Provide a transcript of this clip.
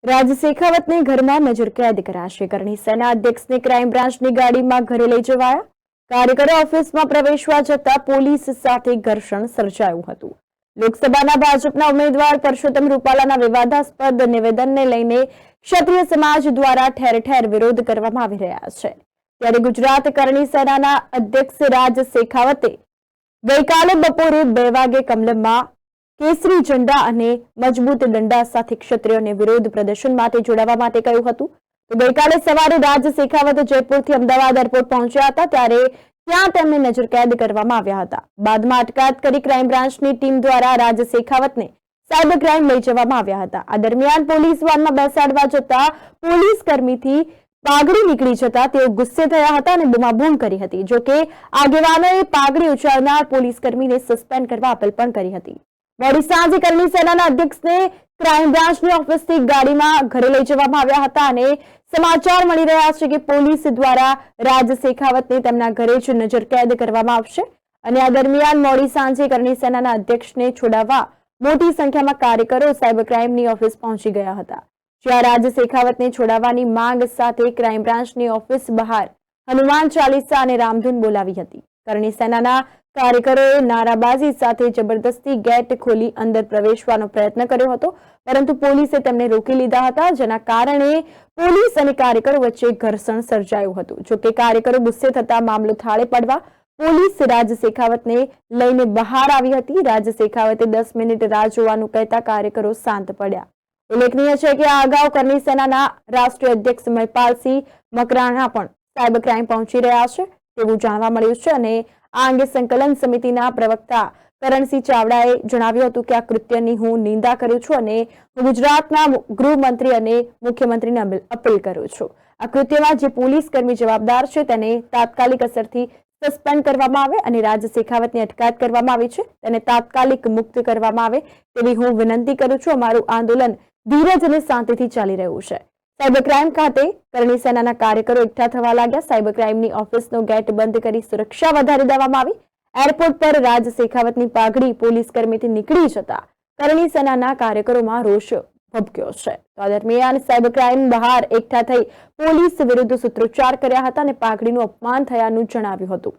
રાજ શેખાવતને ઘરમાં નજરકેદ કરાશે. કરણી સેના અધ્યક્ષને ક્રાઇમ બ્રાન્ચની ગાડીમાં ઘરે લઈ જવાયા. કાર્યકરો ઓફિસમાં પ્રવેશવા જતા પોલીસ સાથે ઘર્ષણ સર્જાયું હતું. લોકસભાના ભાજપના ઉમેદવાર પરસોત્તમ રૂપાલાના વિવાદાસ્પદ નિવેદનને લઈને ક્ષત્રિય સમાજ દ્વારા ઠેર ઠેર વિરોધ કરવામાં આવી રહ્યા છે. ત્યારે ગુજરાત કરણી સેનાના અધ્યક્ષ રાજ શેખાવતે ગઈકાલે બપોરે 2 વાગે કમલમમાં કેસરી ઝંડા અને મજબૂત દંડા સાથે ક્ષત્રિયોને વિરોધ પ્રદર્શન માટે જોડાવા માટે કહ્યું હતું. તો ગઈકાલે સવારે રાજ શેખાવત જયપુરથી અમદાવાદ એરપોર્ટ પહોંચ્યા હતા, ત્યારે ત્યાં તેમને નજરકેદ કરવામાં આવ્યા હતા. બાદમાં અટકાયત કરી ક્રાઇમ બ્રાન્ચની ટીમ દ્વારા રાજ શેખાવતને સાયબર ક્રાઇમ લઈ જવામાં આવ્યા હતા. આ દરમિયાન પોલીસ વાનમાં બેસાડવા જતા પોલીસ કર્મીથી પાઘડી નીકળી જતા તેઓ ગુસ્સે થયા હતા અને બૂમાબૂમ કરી હતી. જોકે આગેવાનોએ પાઘડી ઉછાળનાર પોલીસ કર્મીને સસ્પેન્ડ કરવા અપીલ પણ કરી હતી. મોડી સાંજે કરણી સેનાના અધ્યક્ષને ક્રાઇમ બ્રાન્ચની ઓફિસથી ગાડીમાં ઘરે લઈ જવામાં આવ્યા હતા અને સમાચાર મળી રહ્યા છે કે પોલીસ દ્વારા રાજ શેખાવતને તેમના ઘરે જ નજરકેદ કરવામાં આવશે. અને આ દરમિયાન મોડી સાંજે કરણી સેનાના અધ્યક્ષને છોડાવવા મોટી સંખ્યામાં કાર્યકરો સાયબર ક્રાઇમની ઓફિસ પહોંચી ગયા હતા. જ્યાં રાજ શેખાવતને છોડાવવાની માંગ સાથે ક્રાઇમ બ્રાન્ચની ઓફિસ બહાર હનુમાન ચાલીસા અને રામધૂન બોલાવી હતી. કરણી સેનાના કાર્યકરોએ નારાબાજી સાથે જબરદસ્તી ગેટ ખોલી અંદર પ્રવેશવાનો પ્રયત્ન કર્યો હતો, પરંતુ પોલીસે તેમને રોકી લીધા હતા, જેના કારણે પોલીસ અને કાર્યકરો વચ્ચે ઘર્ષણ સર્જાયું હતું. જોકે કાર્યકરો ગુસ્સે થતા મામલો થાળે પડવા પોલીસ રાજ શેખાવતને લઈને બહાર આવી હતી. રાજ શેખાવતે 10 મિનિટ રાહ જોવાનું કહેતા કાર્યકરો શાંત પડ્યા. ઉલ્લેખનીય છે કે આ અગાઉ કરણી સેનાના રાષ્ટ્રીય અધ્યક્ષ મહિપાલસિંહ મકરાણા પણ સાયબર ક્રાઇમ પહોંચી રહ્યા છે તેવું જાણવા મળ્યું છે. અને આ અંગે સંકલન સમિતિના પ્રવક્તા કરણસિંહ ચાવડાએ જણાવ્યું હતું કે આ કૃત્યની હું નિંદા કરું છું અને હું ગુજરાતના ગૃહમંત્રી અને મુખ્યમંત્રીને અપીલ કરું છું. આ કૃત્યમાં જે પોલીસ કર્મી જવાબદાર છે તેને તાત્કાલિક અસરથી સસ્પેન્ડ કરવામાં આવે અને રાજ શેખાવતની અટકાયત કરવામાં આવી છે તેને તાત્કાલિક મુક્ત કરવામાં આવે તેવી હું વિનંતી કરું છું. અમારું આંદોલન ધીરજ અને શાંતિથી ચાલી રહ્યું છે. સાયબર ક્રાઇમ ખાતે કરણી સેનાના કાર્યકરો એકઠા થવા લાગ્યા. સાયબર ક્રાઇમની ઓફિસનો ગેટ બંધ કરી સુરક્ષા વધારી દેવામાં આવી. એરપોર્ટ પર રાજ શેખાવતની પાઘડી પોલીસ કર્મીથી નીકળી જતા કરણી સેનાના કાર્યકરોમાં રોષ ભભક્યો છે. તો આ દરમિયાન સાયબર ક્રાઇમ બહાર એકઠા થઈ પોલીસ વિરુદ્ધ સૂત્રોચ્ચાર કર્યા હતા અને પાઘડીનું અપમાન થયાનું જણાવ્યું હતું.